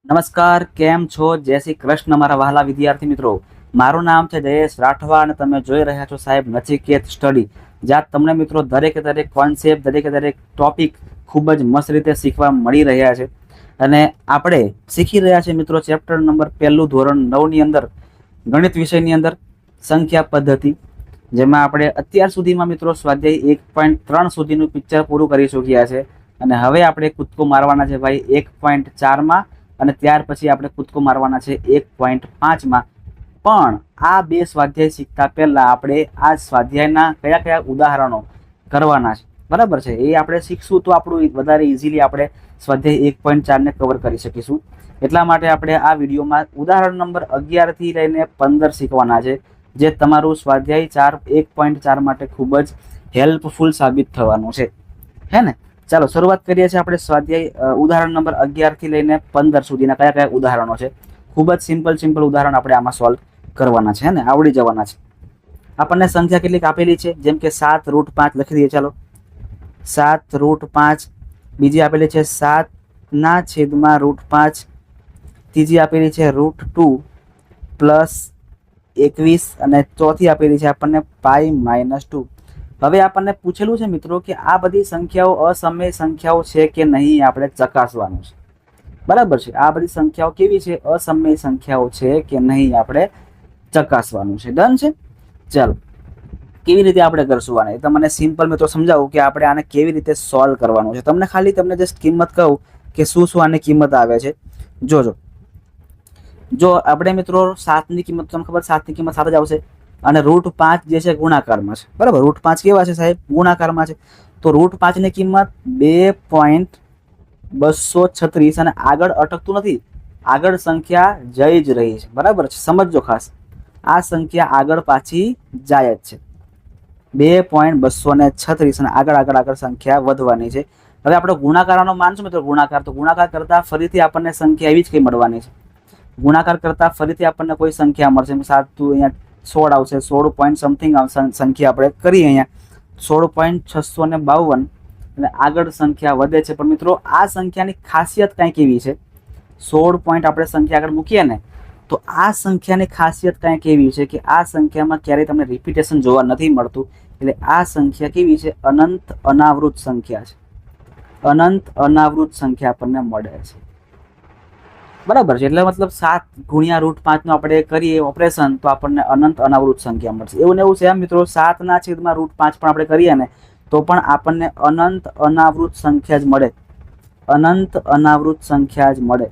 નમસ્કાર, કેમ છો? જય શ્રી કૃષ્ણ મારા વહાલા વિદ્યાર્થી મિત્રો. મારું નામ છે જયેશ રાઠવા અને તમે જોઈ રહ્યા છો સાહેબ નચિકેત સ્ટડી, જ્યાં તમને મિત્રો દરેકે દરેક કોન્સેપ્ટ, દરેકે દરેક ટોપિક ખૂબ જ મસ્ત રીતે શીખવા મળી રહ્યા છે. અને આપણે શીખી રહ્યા છીએ મિત્રો ચેપ્ટર નંબર 1 ધોરણ 9 ની અંદર ગણિત વિષયની અંદર સંખ્યા પદ્ધતિ, જેમાં આપણે અત્યાર સુધીમાં મિત્રો સ્વાધ્યાય 1.3 સુધીનું પિક્ચર પૂરું કરી ચૂક્યા છે. અને હવે આપણે કૂદકો મારવાના છે ભાઈ 1.4માં, અને ત્યાર પછી આપણે કૂદકો મારવાના છે 1.5માં. પણ આ બે સ્વાધ્યાય શીખતા પહેલા આપણે આ સ્વાધ્યાયના કયા કયા ઉદાહરણો કરવાના છે, બરાબર છે, એ આપણે શીખશું તો આપણું વધારે ઇઝીલી આપણે સ્વાધ્યાય 1.4ને કવર કરી શકીશું. એટલા માટે આપણે આ વિડીયોમાં ઉદાહરણ નંબર 11 થી લઈને 15 શીખવાના છે, જે તમારું સ્વાધ્યાય 1.4 માટે ખૂબ જ હેલ્પફુલ સાબિત થવાનું છે, હે ને? ચાલો શરૂઆત કરીએ છીએ આપણે સ્વાધ્યાય ઉદાહરણ નંબર 11 થી લઈને 15 સુધીના કયા કયા ઉદાહરણો છે. ખૂબ જ સિમ્પલ ઉદાહરણ આપણે આમાં સોલ્વ કરવાના છે, ને આવડી જવાના છે. આપણને સંખ્યા કેટલીક આપેલી છે, જેમ કે 7√5 લખી દઈએ. ચાલો 7√5. બીજી આપેલી છે 7/√5. ત્રીજી આપેલી છે √2 + 21, અને ચોથી આપેલી છે આપણને π-2. હવે આપણને પૂછેલું છે મિત્રો કે આ બધી સંખ્યાઓ અસમય સંખ્યાઓ છે કે નહીં, આપણે ચકાસવાનું છે, બરાબર છે. આ બધી સંખ્યાઓ કેવી છે? અસમય સંખ્યાઓ છે કે નહીં, આપણે ચકાસવાનું છે. ડન છે. ચાલો કેવી રીતે આપણે કરશું આને, તમને સિમ્પલ મિત્રો સમજાવું કે આપણે આને કેવી રીતે સોલ્વ કરવાનું છે. તમને જસ્ટ કિંમત કહું કે શું શું આની કિંમત આવે છે. જો આપણે મિત્રો 7ની કિંમત તમને ખબર, 7ની કિંમત 7 જ આવશે. અને √5 જે છે ગુણાકારમાં છે, બરાબર. √5 કેવા છે સાહેબ? ગુણાકારમાં છે. તો √5 ની કિંમત 2.236, અને આગળ અટકતું નથી, આગળ સંખ્યા જઈ જ રહી છે, બરાબર છે. સમજજો ખાસ, આ સંખ્યા આગળ પાછી જાય જ છે. 2.236 અને આગળ સંખ્યા વધવાની છે. હવે આપણે ગુણાકારનો માનશું મિત્રો, ગુણાકાર કરતા ફરીથી આપણને સંખ્યા એવી જ કંઈ મળવાની છે. ગુણાકાર કરતા ફરીથી આપણને કોઈ સંખ્યા મળશે. 7 અહીંયા 16 આવશે, 16 પોઈન્ટ સમથિંગ સંખ્યા આપણે કરીએ અહીંયા 16.652, અને આગળ સંખ્યા વધે છે. પણ મિત્રો આ સંખ્યાની ખાસિયત કંઈક એવી છે, 16 પોઈન્ટ આપણે સંખ્યા આગળ મૂકીએ ને, તો આ સંખ્યાની ખાસિયત કંઈક એવી છે કે આ સંખ્યામાં ક્યારેય તમને રિપીટેશન જોવા નથી મળતું. એટલે આ સંખ્યા કેવી છે? અનંત અનાવૃત સંખ્યા છે. અનંત અનાવૃત સંખ્યા આપણને મળે છે, બરાબર છે. એટલે મતલબ 7 ગુણ્યા √5 નું આપણે કરીએ ઓપરેશન તો આપણને અનંત અનાવૃત સંખ્યા મળશે. એવું ને એવું છે મિત્રો, 7/√5 પણ આપણે કરીએ ને તો પણ આપણને અનંત અનાવૃત સંખ્યા જ મળે, અનંત અનાવૃત સંખ્યા જ મળે.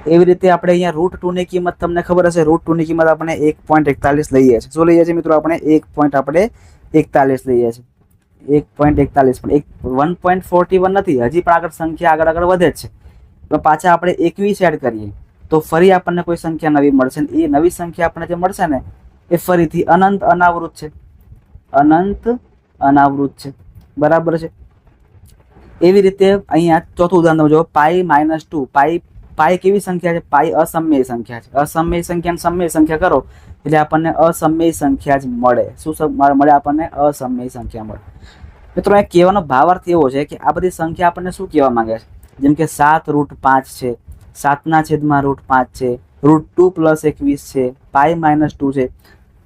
એવી રીતે આપણે અહીંયા √2 ની કિંમત તમને ખબર હશે, √2 ની કિંમત આપણે 1.41 લઈએ છીએ. શું લઈએ છીએ મિત્રો? આપણે 1.41 લઈએ છીએ. 1.41 પણ 1.41 નથી, હજી પણ આગળ સંખ્યા આગળ વધે જ છે. તો પાછા આપણે 21 એડ કરીએ તો ફરી આપણને કોઈ સંખ્યા નવી મળશે, ને એ નવી સંખ્યા આપણને જે મળશે ને એ ફરીથી અનંત અનાવૃત છે, અનંત અનાવૃત છે, બરાબર છે. એવી રીતે અહીંયા ચોથું ઉદાહરણ જો π-2. પાઈ કેવી સંખ્યા છે? પાઈ અસમય સંખ્યા છે. અસમય સંખ્યા સમય સંખ્યા કરો એટલે આપણને અસમય સંખ્યા જ મળે. શું મળે આપણને? અસમય સંખ્યા મળે. મિત્રો એ કહેવાનો ભાવાર્થ એવો છે કે આ બધી સંખ્યા આપણને શું કહેવા માંગે છે? જેમ કે 7√5 છે, 7/√5 છે, √2 + 21 છે, π-2 છે,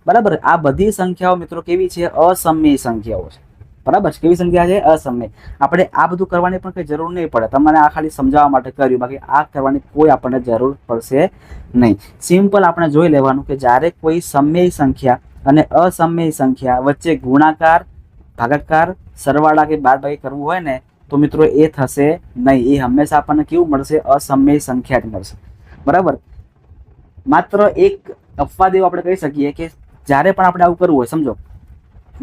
બરાબર. આ બધી સંખ્યાઓ મિત્રો કેવી છે? અસમય સંખ્યાઓ છે, બરાબર છે. કેવી સંખ્યા છે? અસમય. આપણે આ બધું કરવાની પણ કંઈ જરૂર નહીં પડે, તમને આ ખાલી સમજાવવા માટે કર્યું, બાકી આ કરવાની કોઈ આપણને જરૂર પડશે નહીં. સિમ્પલ આપણે જોઈ લેવાનું કે જ્યારે કોઈ સમય સંખ્યા અને અસમય સંખ્યા વચ્ચે ગુણાકાર, ભાગાકાર, સરવાળા કે બાદબાકી કરવું હોય ને તો મિત્રો એ થશે નહીં. એ હંમેશા આપણને કેવું મળશે? અસમય સંખ્યા જ મળશે, બરાબર. માત્ર એક અપવાદ એવો આપણે કહી શકીએ કે જ્યારે પણ આપણે આવું કરવું હોય, સમજો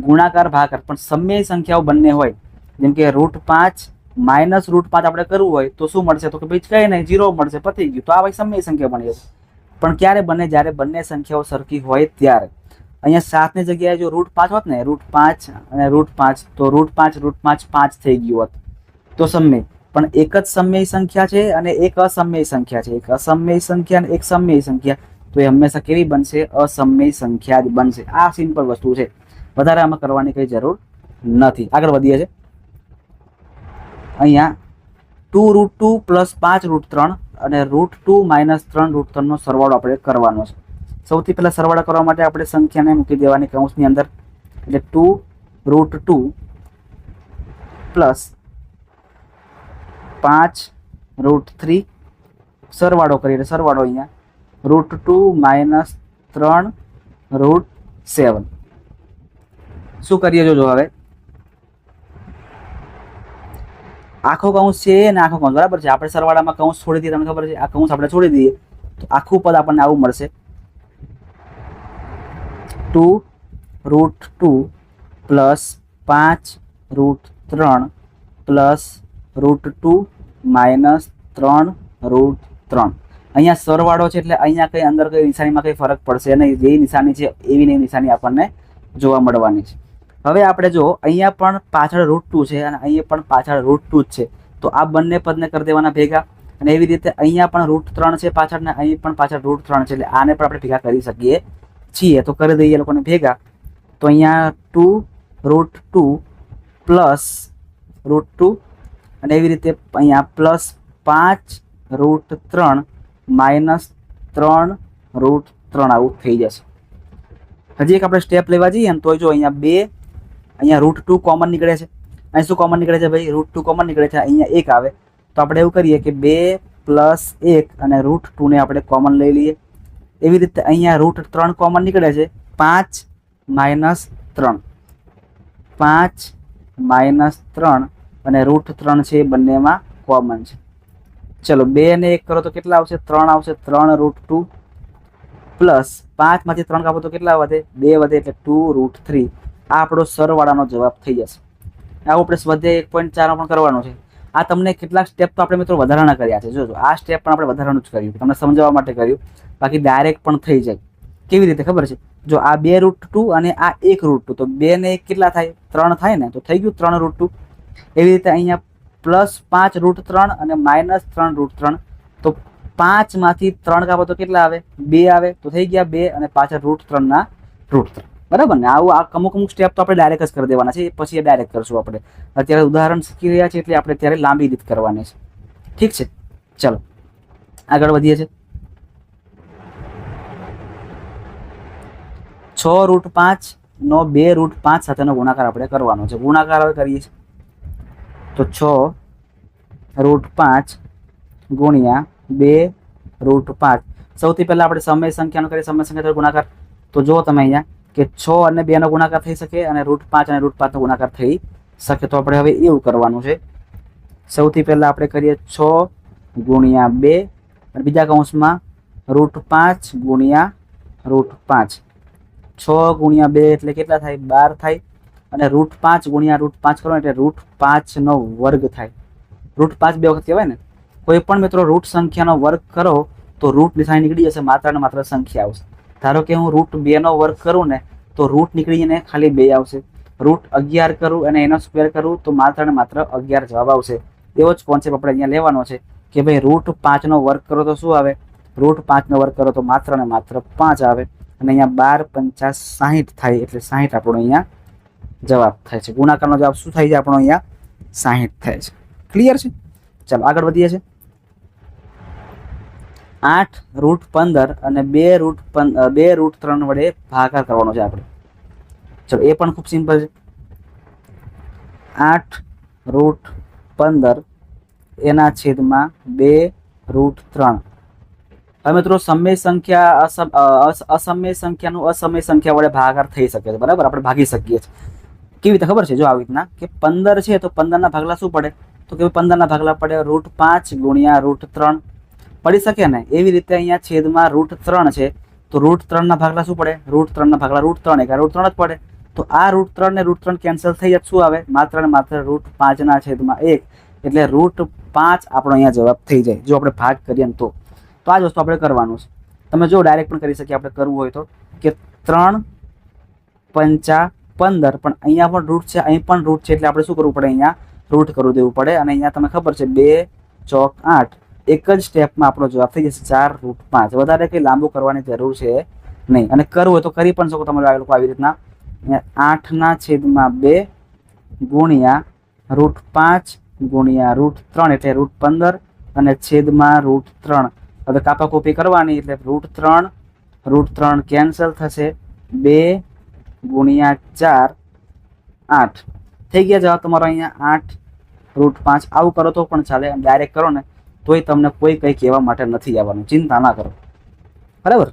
ગુણાકાર ભાગાકાર પણ સમય સંખ્યાઓ બંને હોય, જેમ કે √5 - √5 આપણે કરવું હોય તો શું મળશે? તો કે ભાઈ કંઈ નહીં, 0 મળશે, પતી ગયું. તો આ ભાઈ સમય સંખ્યા બની જશે. પણ ક્યારે બને? જ્યારે બંને સંખ્યાઓ સરખી હોય ત્યારે. અહીંયા 7 ની જગ્યાએ જો √5 હોત ને, √5 અને √5, તો √5 5 થઈ ગયું હોત તો સમય. પણ એક જ સમય સંખ્યા છે અને એક અસમય સંખ્યા છે, એક અસમય સંખ્યા અને એક સમય સંખ્યા, તો એ હંમેશા કેવી બનશે? અસમય સંખ્યા જ બનશે. આ સિમ્પલ વસ્તુ છે, વધારે આમાં કરવાની કઈ જરૂર નથી. આગળ વધીએ છીએ. અહીંયા 2√2 પ્લસ 5√3 અને √2 માઇનસ 3√3નો સરવાળો આપણે કરવાનો છે. સૌથી પહેલાં સરવાળો કરવા માટે આપણે સંખ્યાને મૂકી દેવાની કૌંસની અંદર, એટલે 2√2 પ્લસ 5√3 સરવાળો કરીએ એટલે સરવાળો અહીંયા √2 માઇનસ 3√7. શું કરીએ જોજો, હવે આખો કૌંસ છે ને આખો કૌંસ બરાબર છે. આપણે સરવાળામાં કૌંસ છોડી દઈએ, તમને ખબર છે. આ કૌંસ આપણે છોડી દઈએ તો આખું પદ આપણને આવું મળશે, 2√2 પ્લસ 5√3 પ્લસ √2 માઇનસ 3√3. અહીંયા સરવાળો છે એટલે અહીંયા કંઈ અંદર કંઈ નિશાનીમાં કંઈ ફરક પડશે નહીં. જે નિશાની છે એવી ને નિશાની આપણને જોવા મળવાની છે. હવે આપણે જો અહીંયા પણ પાછળ √2 છે અને અહીંયા પણ પાછળ √2 જ છે, તો આ બંને પદને કરી દેવાના ભેગા. અને એવી રીતે અહીંયા પણ √3 છે પાછળ ને અહીં પણ પાછળ √3 છે, એટલે આને પણ આપણે ભેગા કરી શકીએ છીએ. તો કરી દઈએ લોકોને ભેગા. તો અહીંયા 2√2 પ્લસ √2 અને એવી રીતે અહીંયા પ્લસ 5√3 માઇનસ 3√3 આવું થઈ જશે. હજી એક આપણે સ્ટેપ લેવા જઈએ ને તો જો અહીંયા 2, અહીંયા √2 કોમન નીકળે છે. અહીં શું કોમન નીકળે છે ભાઈ? √2 કોમન નીકળે છે. અહીંયા 1 આવે તો આપણે એવું કરીએ કે 2 પ્લસ 1 અને √2 ને આપણે કોમન લઈ લઈએ. એવી રીતે અહીંયા √3 કોમન નીકળે છે. 5 માઇનસ 3, 5 માઇનસ 3 અને √3 છે એ બંનેમાં કોમન છે. ચલો 2 ને 1 કરો તો કેટલા આવશે? 3 આવશે. 3√2 પ્લસ 5 માંથી 3 કાપો તો કેટલા વધે? 2 વધે, એટલે 2√3. આ આપણો સરવાળાનો જવાબ થઈ જશે. આવું આપણે સ્વાધ્યાય 1.4 પણ કરવાનો છે. આ તમને કેટલાક સ્ટેપ તો આપણે મિત્રો વધારાના કર્યા છે. જોજો, આ સ્ટેપ પણ આપણે વધારાનું જ કર્યું, તમને સમજાવવા માટે કર્યું. બાકી ડાયરેક્ટ પણ થઈ જાય. કેવી રીતે ખબર છે? જો આ 2√2 અને આ 1√2, તો 2 ને 1 કેટલા થાય? 3 થાય ને, તો થઈ ગયું 3√2. એવી રીતે અહીંયા પ્લસ 5√3 અને માઇનસ 3√3, તો 5 માંથી 3 કાપો તો કેટલા આવે? 2 આવે, તો થઈ ગયા 2 અને પાછળ √3 ના √3. બરાબર ને? આવું અમુક સ્ટેપ તો આપણે ડાયરેક્ટ જ કરી દેવાના છે, પછી ડાયરેક્ટ કરશું. આપણે અત્યારે ઉદાહરણ શીખી રહ્યા છીએ એટલે આપણે અત્યારે લાંબી રીત કરવાની છે. ઠીક છે, ચલો આગળ વધીએ છીએ. 6√5 નો 2√5 સાથેનો ગુણાકાર આપણે કરવાનો છે. ગુણાકાર હવે કરીએ છીએ તો 6√5 ગુણ્યા 2√5. સૌથી પહેલા આપણે સમય સંખ્યાનો કરીએ. સમય સંખ્યા ગુણાકાર તો જો તમે અહીંયા કે 6 અને 2 નો ગુણાકાર થઈ શકે અને √5 અને √5 નો ગુણાકાર થઈ શકે. તો આપણે હવે એવું કરવાનું છે. સૌથી પહેલા આપણે કરીએ 6 ગુણ્યા 2 અને બીજા કૌંસમાં √5 ગુણ્યા √5. 6 ગુણ્યા 2 એટલે કેટલા થાય? 12 થાય. અને √5 ગુણ્યા √5 કરો એટલે √5 નો વર્ગ થાય. √5 બે વખત કહેવાય ને. કોઈ પણ મિત્રો રૂટ સંખ્યાનો વર્ગ કરો તો રૂટ નિશાની નીકળી જશે, માત્ર ને માત્ર સંખ્યા આવશે. ધારો કે હું √2 નો વર્ગ કરું ને તો રૂટ નીકળીને ખાલી 2 આવશે. √11 કરું અને એનો સ્ક્વેર કરું તો માત્ર ને માત્ર 11 જવાબ આવશે. એવો જ કોન્સેપ્ટ આપણે અહીંયા લેવાનો છે કે ભાઈ √5 નો વર્ગ કરો તો શું આવે? √5 નો વર્ગ કરો તો માત્ર ને માત્ર 5 આવે. અને અહીંયા 12 × 5 = 60 થાય, એટલે 60 આપણો અહીંયા જવાબ થાય છે. ગુણાકારનો જવાબ શું થાય છે આપણો? અહીંયા 60 થાય છે. ક્લિયર છે? ચાલો આગળ વધીએ છીએ. 8√15 અને 2√3 વડે ભાગાકાર કરવાનો છે આપણે. ચલો એ પણ ખૂબ સિમ્પલ છે. 8√15 એના છેદમાં 2√3. હવે મિત્રો સમય સંખ્યા અસમય સંખ્યાનું અસમય સંખ્યા વડે ભાગાકાર થઈ શકે છે. બરાબર, આપણે ભાગી શકીએ છીએ. કેવી રીતે ખબર છે? જો આવી રીતના કે 15 છે તો 15 ના ભાગલા શું પડે? તો કે 15 ના ભાગલા પડે √5 ગુણ્યા √3 પડી શકે ને. એવી રીતે અહીંયા છેદમાં √3 છે તો √3 ના ભાગલા શું પડે? √3 ના ભાગલા √3 = √3 જ પડે. તો આ √3 ને √3 કેન્સલ થઈ જાય, શું આવે? માત્ર ને માત્ર √5 ના છેદમાં 1, એટલે √5 આપણો અહીંયા જવાબ થઈ જાય જો આપણે ભાગ કરીએ ને તો. તો આ જ વસ્તુ આપણે કરવાનું છે. તમે જો ડાયરેક્ટ પણ કરી શકીએ આપણે કરવું હોય તો, કે 3 × 5 = 15, પણ અહીંયા પણ રૂટ છે, અહીં પણ રૂટ છે, એટલે આપણે શું કરવું પડે? અહીંયા રૂટ કરી દેવું પડે. અને અહીંયા તમને ખબર છે 2 × 8, એક જ સ્ટેપમાં આપણો જવાબ થઈ જશે 4√5. વધારે કંઈ લાંબુ કરવાની જરૂર છે નહીં. અને કરવું હોય તો કરી પણ શકો તમે લોકો આવી રીતના. 8 ના છેદમાં 2 ગુણ્યા √5 ગુણ્યા √3 એટલે √15 અને છેદમાં √3. હવે કાપાકૂપી કરવાની એટલે √3 કેન્સલ થશે. 2 ગુણ્યા 4 8 થઈ ગયા. જવાબ તમારો અહીંયા 8 √5. આવું કરો તો પણ ચાલે, ડાયરેક્ટ કરો ને તોય તમને કોઈ કંઈ કહેવા માટે નથી આવવાનું, ચિંતા ના કરો. બરાબર.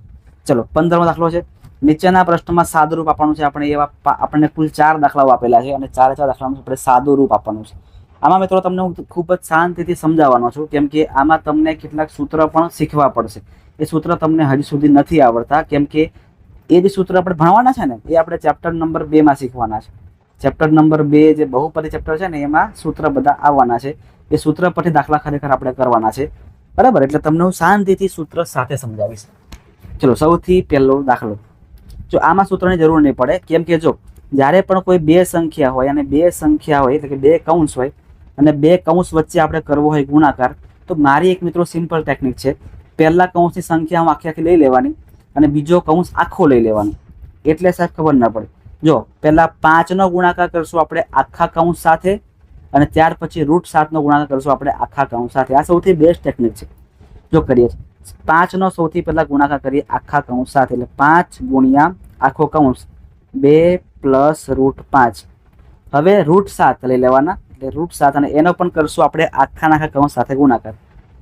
ચલો 15મો દાખલો છે. નીચેના પ્રશ્નમાં સાદું રૂપ આપવાનું છે. આપણને કુલ 4 દાખલાઓ આપેલા છે અને 4 દાખલાનું આપણે સાદું રૂપ આપવાનું છે. આમાં મિત્રો તમને હું ખૂબ જ શાંતિથી સમજાવવાનો છું, કેમ કે આમાં તમને કેટલાક સૂત્ર પણ શીખવા પડશે. એ સૂત્ર તમને હજી સુધી નથી આવડતા, કેમ કે એ જે સૂત્ર આપણે ભણવાના છે ને એ આપણે ચેપ્ટર નંબર 2માં શીખવાના છે. ચેપ્ટર નંબર 2 જે બહુપદી ચેપ્ટર છે ને એમાં સૂત્ર બધા આવવાના છે. એ સૂત્ર પરથી દાખલા ખરેખર આપણે કરવાના છે. બરાબર. એટલે તમને હું શાંતિથી સૂત્ર સાથે સમજાવીશ. ચલો સૌથી પહેલો દાખલો. જો આમાં સૂત્રની જરૂર નહીં પડે, કેમ કે જો જ્યારે પણ કોઈ 2 સંખ્યા હોય અને 2 સંખ્યા હોય એટલે કે 2 કૌંસ હોય અને 2 કૌંસ વચ્ચે આપણે કરવો હોય ગુણાકાર, તો મારી એક મિત્રો સિમ્પલ ટેકનિક છે. પહેલા કૌંસની સંખ્યા હું આખી લઈ લેવાની અને બીજો કૌંસ આખો લઈ લેવાનો. એટલે સાહેબ ખબર ના પડે. જો પહેલા 5નો ગુણાકાર કરશું આપણે આખા કૌંસ સાથે અને ત્યાર પછી √7નો ગુણાકાર કરશું આપણે આખા કૌંસ સાથે. આ સૌથી બેસ્ટ ટેકનિક છે. જો કરીએ 5નો સૌથી પહેલા ગુણાકાર કરીએ આખા કૌંસ સાથે, એટલે 5 ગુણ્યા આખો કૌંસ 2 + √5. હવે √7 લઈ લેવાના એટલે √7 અને એનો પણ કરશું આપણે આખા કૌંસ સાથે ગુણાકાર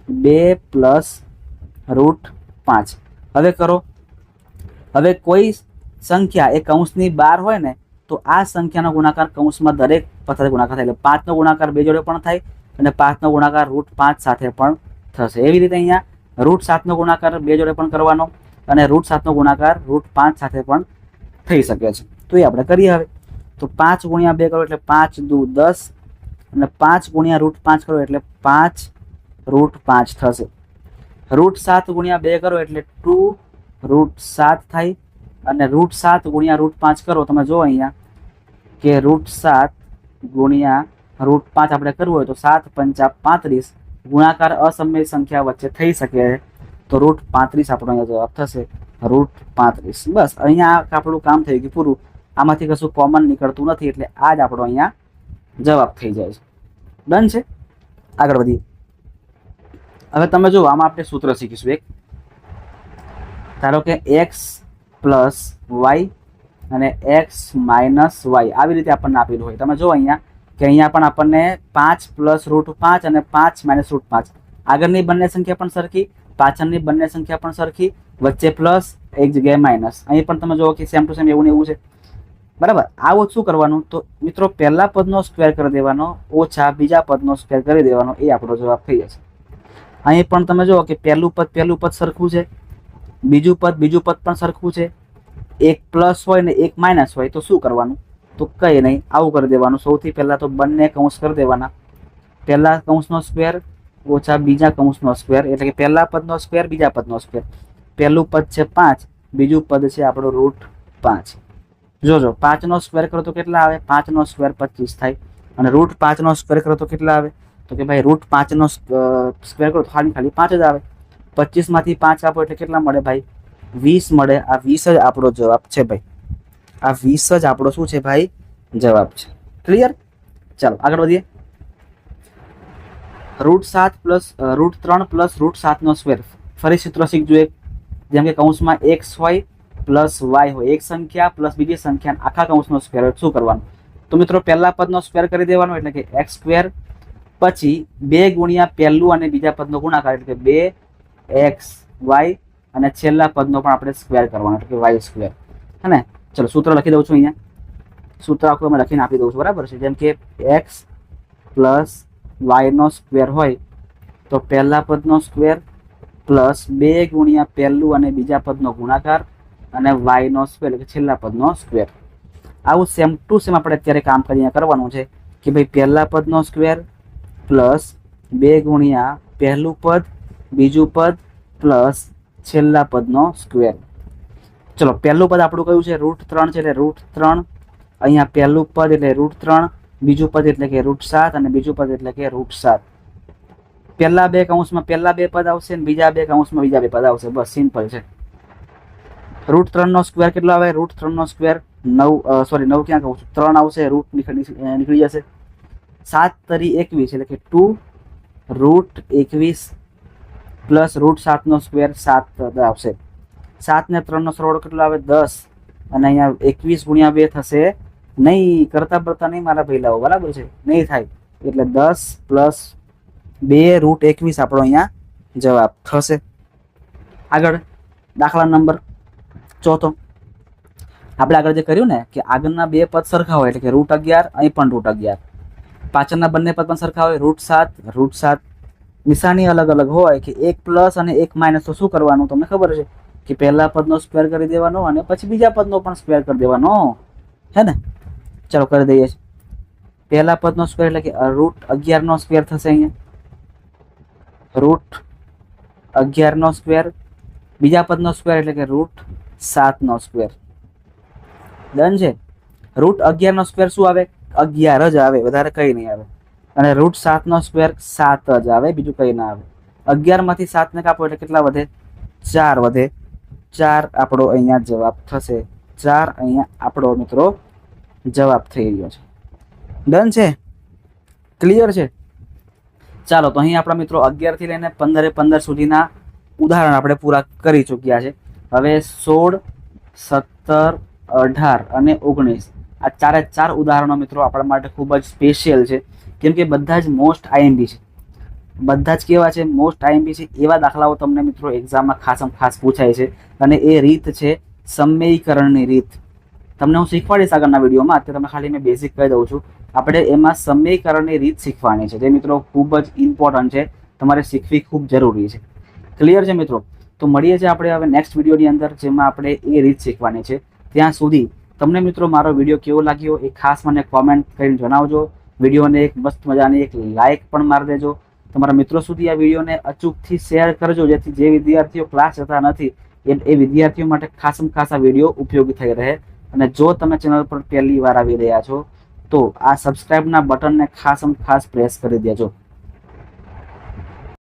2 + √5. હવે કરો. હવે કોઈ સંખ્યા એ કૌંસની બહાર હોય ને તો આ સંખ્યાનો ગુણાકાર કૌંસમાં દરેક સાથે ગુણાકાર થાય, એટલે 5નો ગુણાકાર 2 જોડે પણ થાય અને 5નો ગુણાકાર √5 સાથે પણ થશે. એવી રીતે અહીંયા √7નો ગુણાકાર 2 જોડે પણ કરવાનો અને √7નો ગુણાકાર √5 સાથે પણ થઈ શકે છે. તો એ આપણે કરીએ. હવે તો 5 ગુણ્યા 2 કરો એટલે 5 દુ 10 અને 5 ગુણ્યા √5 કરો એટલે 5 √5 થશે. √7 ગુણ્યા 2 કરો એટલે 2 √7 થાય અને √7 ગુણ્યા √5 કરો. તમે જો અહીંયા કે √7 ગુણ્યા √5 આપણે કરવું હોય તો 7 × 5 = 35. ગુણાકાર અસમય સંખ્યા વચ્ચે થઈ શકે તો √35 આપણો અહીંયા જવાબ થશે. √35. બસ અહીંયા આપણું કામ થઈ ગયું પૂરું. આમાંથી કશું કોમન નીકળતું નથી એટલે આ જ આપણો અહીંયા જવાબ થઈ જાય છે. ડન છે. આગળ વધીએ. હવે તમે જો આમાં આપણે સૂત્ર શીખીશું એક. ધારો કે x + y અને x - y આવી રીતે આપણને આપેલું હોય. તમે જો અહીંયા કે અહીંયા પણ આપણને 5 + √5 અને 5 - √5. આગળની બંને સંખ્યા પણ સરખી, પાછળની બંને સંખ્યા પણ સરખી, વચ્ચે પ્લસ એક જગ્યાએ માઇનસ. અહીં પણ તમે જુઓ કે સેમ ટુ સેમ એવું ને એવું છે. બરાબર. આવું શું કરવાનું તો મિત્રો પહેલા પદનો સ્ક્વેર કરી દેવાનો ઓછા બીજા પદનો સ્ક્વેર કરી દેવાનો, એ આપણો જવાબ થઈ જશે. અહીં પણ તમે જુઓ કે પહેલું પદ સરખું છે, બીજું પદ પણ સરખું છે. એક પ્લસ હોય ને એક માઇનસ હોય તો શું કરવાનું તો કંઈ નહીં, આવું કરી દેવાનું. સૌથી પહેલાં તો બંને કૌંસ કરી દેવાના. પહેલા કૌંસનો સ્ક્વેર ઓછા બીજા કૌંસનો સ્ક્વેર, એટલે કે પહેલા પદનો સ્ક્વેર બીજા પદનો સ્ક્વેર. પહેલું પદ છે 5, બીજું પદ છે આપણો √5. જોજો 5નો સ્ક્વેર કરો તો કેટલા આવે? 5નો સ્ક્વેર 25 થાય અને √5નો સ્ક્વેર કરો તો કેટલા આવે? તો કે ભાઈ √5નો સ્ક્વેર કરો તો ખાલી 5 જ આવે. 25માંથી 5 આપો એટલે કેટલા મળે ભાઈ? 20 મળે. આ 20 જ આપણો જવાબ છે ભાઈ. આ 20 જ આપણો શું છે ભાઈ? જવાબ છે. ક્લિયર? ચાલો આગળ વધીએ. √7 + √3 + √7નો સ્ક્વેર. ફરી સૂત્ર શીખજો એક. જેમ કે કૌંસમાં x હોય પ્લસ y હોય, એક સંખ્યા પ્લસ બીજી સંખ્યા આખા કૌંસનો સ્ક્વેર. શું કરવાનું તો મિત્રો પહેલા પદનો સ્ક્વેર કરી દેવાનો એટલે કે x², પછી 2 ગુણ્યા પહેલું અને બીજા પદનો ગુણાકાર એટલે કે 2xy અને છેલ્લા પદનો પણ આપણે સ્ક્વેર કરવાનો એટલે કે y². હે ને? ચલો સૂત્ર લખી દઉં છું. અહીંયા સૂત્ર આખું અમે લખીને આપી દઉં છું. બરાબર છે. જેમ કે x + y નો સ્ક્વેર હોય તો પહેલા પદનો સ્ક્વેર પ્લસ 2 ગુણ્યા પહેલું અને બીજા પદનો ગુણાકાર અને y નો સ્ક્વેર એટલે કે છેલ્લા પદનો સ્ક્વેર. આવું સેમ ટુ સેમ આપણે અત્યારે કામ કરીને કરવાનું છે કે ભાઈ પહેલા પદનો સ્ક્વેર પ્લસ 2 ગુણ્યા પહેલું પદ બીજું પદ પ્લસ છેલ્લા પદનો સ્ક્વેર. ચલો પહેલું પદ આપણું કયું છે? √3 છે એટલે √3. અહીંયા પહેલું પદ એટલે √3, બીજું પદ એટલે કે √7 અને બીજું પદ એટલે કે √7. પહેલા બે કૌંસમાં પહેલા બે પદ આવશે અને બીજા બે કૌંસમાં બીજા બે પદ આવશે. બસ સિમ્પલ છે. √3નો સ્ક્વેર કેટલો આવે? √3નો સ્ક્વેર 9 ક્યાં કહું છું 3 આવશે. રૂટ નીકળી જશે. 7 તરી 21 એટલે કે 2√21 પ્લસ √7 સ્ક્વેર 7 આવશે. 7 ને 3 નો સરવાળો કેટલો આવે 10 અને અહીંયા 21 ગુણ્યા 2 થશે નહીં, કરતા પડતા નહીં મારા ભઈલાઓ, બરાબર છે, નહીં થાય. એટલે 10 પ્લસ 2√21 આપણો અહીંયા જવાબ થશે. આગળ દાખલા નંબર ચોથો. આપણે આગળ જે કર્યું ને કે આગળના બે પદ સરખા હોય એટલે કે √11 અહીં પણ √11, પાછળના બંને પદ પણ સરખા હોય √7 નિશાની અલગ અલગ હોય કે એક પ્લસ અને એક માઇનસ, તો શું કરવાનું તમને ખબર છે કે પહેલા પદનો સ્ક્વેર કરી દેવાનો અને પછી બીજા પદનો પણ સ્ક્વેર કરી દેવાનો, હે ને? ચાલો કરી દઈએ. પહેલા પદનો સ્ક્વેર એટલે કે √11 સ્ક્વેર થશે અહીંયા, √11 સ્ક્વેર, બીજા પદનો સ્ક્વેર એટલે કે √7 સ્ક્વેર. ડન છે. √11 સ્ક્વેર શું આવે? 11 જ આવે, વધારે કઈ નહીં આવે. અને √7 સ્ક્વેર 7 જ આવે, બીજું કઈ ના આવે. 11 માંથી 7 ને કાપો એટલે કેટલા વધે? 4 વધે. 4 આપણો અહીંયા જવાબ થશે. 4 અહીંયા આપણો મિત્રો જવાબ થઈ રહ્યો છે. ડન છે, ક્લિયર છે. ચાલો તો અહીં આપણા મિત્રો 11 થી લઈને 15 સુધીના ઉદાહરણ આપણે પૂરા કરી ચૂક્યા છે. હવે 16, 17, 18 અને 19 આ ચારે ચાર ઉદાહરણો મિત્રો આપણા માટે ખૂબ જ સ્પેશિયલ છે, કેમ કે બધા જ મોસ્ટ આઈએમપી છે. બધા જ કેવા છે? મોસ્ટ આઈએમપી છે. એવા દાખલાઓ તમને મિત્રો એક્ઝામમાં ખાસ પૂછાય છે અને એ રીત છે સમયકરણની રીત. તમને હું શીખવાડીશ આગળના વિડીયોમાં, અત્યારે તમે ખાલી મેં બેઝિક કહી દઉં છું. આપણે એમાં સમયકરણની રીત શીખવાની છે, જે મિત્રો ખૂબ જ ઇમ્પોર્ટન્ટ છે, તમારે શીખવી ખૂબ જરૂરી છે. ક્લિયર છે મિત્રો? તો મળીએ છીએ આપણે હવે નેક્સ્ટ વિડીયોની અંદર, જેમાં આપણે એ રીત શીખવાની છે. ત્યાં સુધી તમને મિત્રો મારો વિડીયો કેવો લાગ્યો એ ખાસ મને કોમેન્ટ કરીને જણાવજો. વિડીયોને એક મસ્ત મજાની એક લાઇક પણ મારી દેજો. તમારા મિત્રો સુધી આ વિડીયોને અચૂકથી શેર કરજો, જેથી જે વિદ્યાર્થીઓ ક્લાસ જતા નથી એ વિદ્યાર્થીઓ માટે ખાસ આ વિડીયો ઉપયોગી થઈ રહે. અને જો તમે ચેનલ પર પહેલી વાર આવી રહ્યા છો તો આ સબસ્ક્રાઇબના બટનને ખાસ પ્રેસ કરી દેજો.